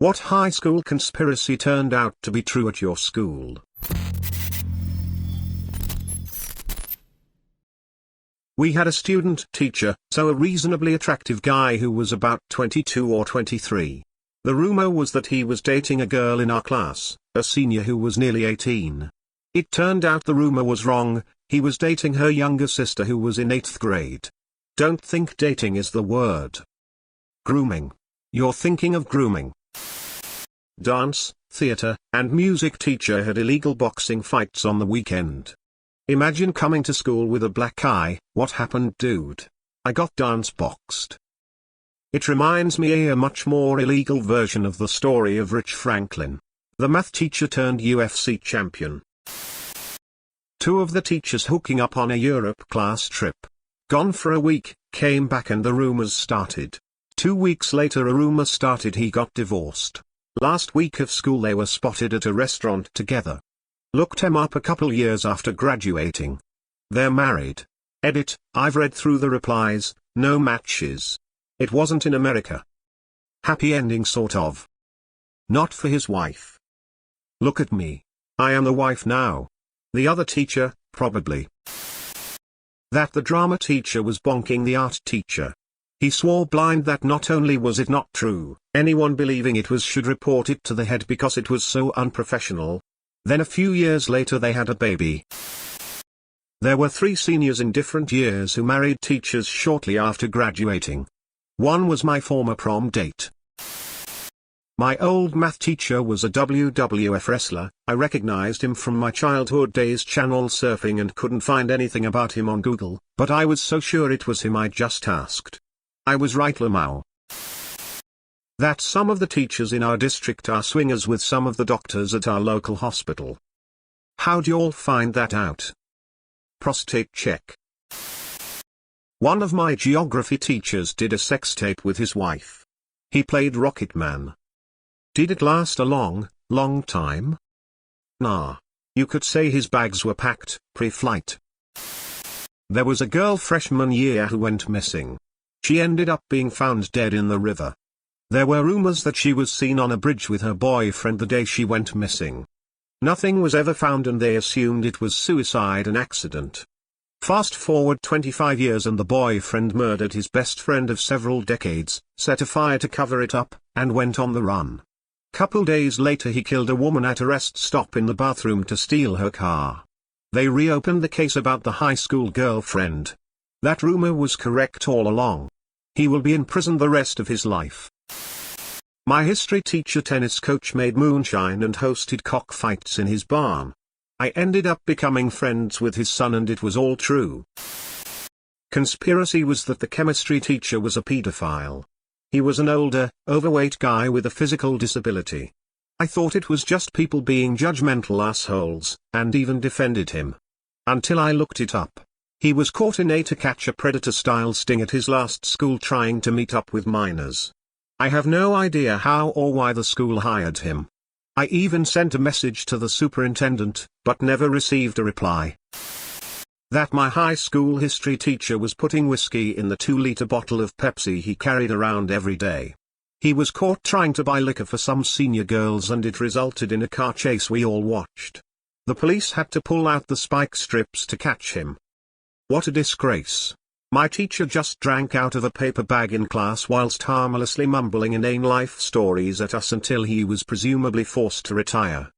What high school conspiracy turned out to be true at your school? We had a student teacher, so a reasonably attractive guy who was about 22 or 23. The rumor was that he was dating a girl in our class, a senior who was nearly 18. It turned out the rumor was wrong, he was dating her younger sister who was in 8th grade. Don't think dating is the word. Grooming. You're thinking of grooming. Dance, theater, and music teacher had illegal boxing fights on the weekend. Imagine coming to school with a black eye. What happened, dude? I got dance boxed. It reminds me of a much more illegal version of the story of Rich Franklin, the math teacher turned UFC champion. Two of the teachers hooking up on a Europe class trip. Gone for a week, came back and the rumors started. 2 weeks later a rumor started he got divorced. Last week of school they were spotted at a restaurant together. Looked him up a couple years after graduating. They're married. Edit, I've read through the replies, no matches. It wasn't in America. Happy ending sort of. Not for his wife. Look at me. I am the wife now. The other teacher, probably. That the drama teacher was bonking the art teacher. He swore blind that not only was it not true, anyone believing it was should report it to the head because it was so unprofessional. Then a few years later they had a baby. There were 3 seniors in different years who married teachers shortly after graduating. One was my former prom date. My old math teacher was a WWF wrestler. I recognized him from my childhood days channel surfing and couldn't find anything about him on Google, but I was so sure it was him I just asked. I was right, Lamau. That some of the teachers in our district are swingers with some of the doctors at our local hospital. How'd you all find that out? Prostate check. One of my geography teachers did a sex tape with his wife. He played Rocket Man. Did it last a long, long time? Nah. You could say his bags were packed, pre-flight. There was a girl freshman year who went missing. She ended up being found dead in the river. There were rumors that she was seen on a bridge with her boyfriend the day she went missing. Nothing was ever found and they assumed it was suicide and accident. Fast forward 25 years and the boyfriend murdered his best friend of several decades, set a fire to cover it up, and went on the run. Couple days later he killed a woman at a rest stop in the bathroom to steal her car. They reopened the case about the high school girlfriend. That rumor was correct all along. He will be in prison the rest of his life. My history teacher tennis coach made moonshine and hosted cockfights in his barn. I ended up becoming friends with his son and it was all true. Conspiracy was that the chemistry teacher was a pedophile. He was an older, overweight guy with a physical disability. I thought it was just people being judgmental assholes, and even defended him. Until I looked it up. He was caught in a to catch a predator-style sting at his last school trying to meet up with minors. I have no idea how or why the school hired him. I even sent a message to the superintendent, but never received a reply. That my high school history teacher was putting whiskey in the 2-liter bottle of Pepsi he carried around every day. He was caught trying to buy liquor for some senior girls and it resulted in a car chase we all watched. The police had to pull out the spike strips to catch him. What a disgrace. My teacher just drank out of a paper bag in class whilst harmlessly mumbling inane life stories at us until he was presumably forced to retire.